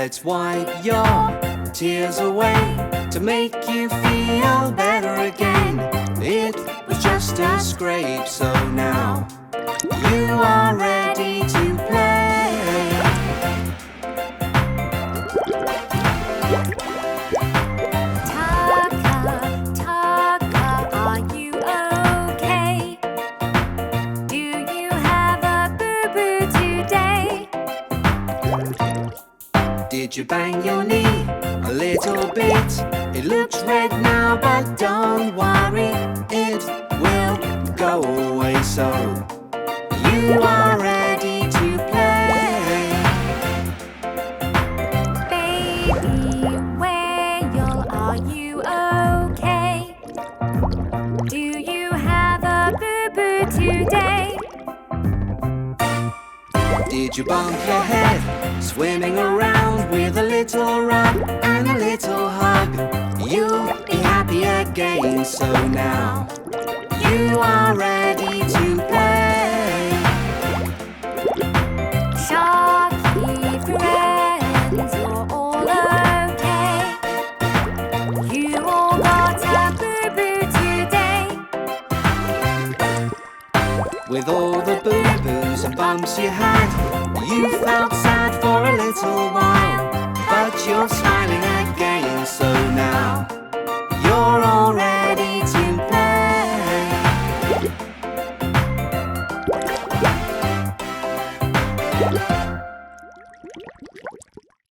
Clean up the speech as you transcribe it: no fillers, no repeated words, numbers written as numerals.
Let's wipe your tears away to make you feel better again. It was just a scrape, so now you are ready to play. Taka, are you okay? Do you have a boo-boo today? Did you bang your knee a little bit? It looks red now, but don't worry, it will go away, so you are ready to play. Baby whale, are you okay? Do you have a boo-boo today? Did you bump your head swimming around with a little rub and a little hug? You'll be happy again, so now you are ready to play. Sharky friends, you're all okay. You all got a boo-boo today. With all the boo-boos and bumps you had, you felt sad for a little while, but you're smiling again, so now you're all ready to play.